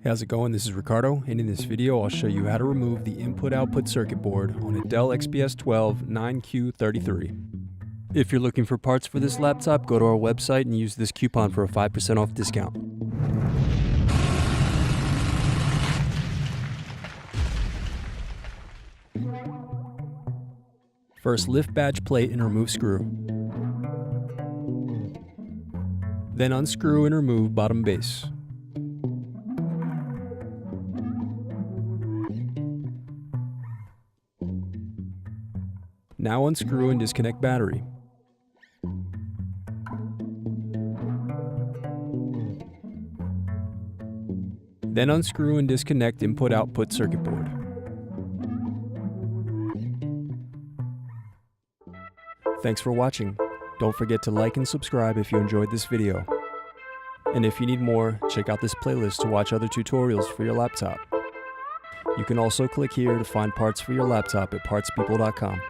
How's it going? This is Ricardo, and in this video I'll show you how to remove the input-output circuit board on a Dell XPS 12-9Q33. If you're looking for parts for this laptop, go to our website and use this coupon for a 5% off discount. First, lift badge plate and remove screw. Then unscrew and remove bottom base. Now unscrew and disconnect battery. Then unscrew and disconnect input-output circuit board. Thanks for watching. Don't forget to like and subscribe if you enjoyed this video. And if you need more, check out this playlist to watch other tutorials for your laptop. You can also click here to find parts for your laptop at partspeople.com.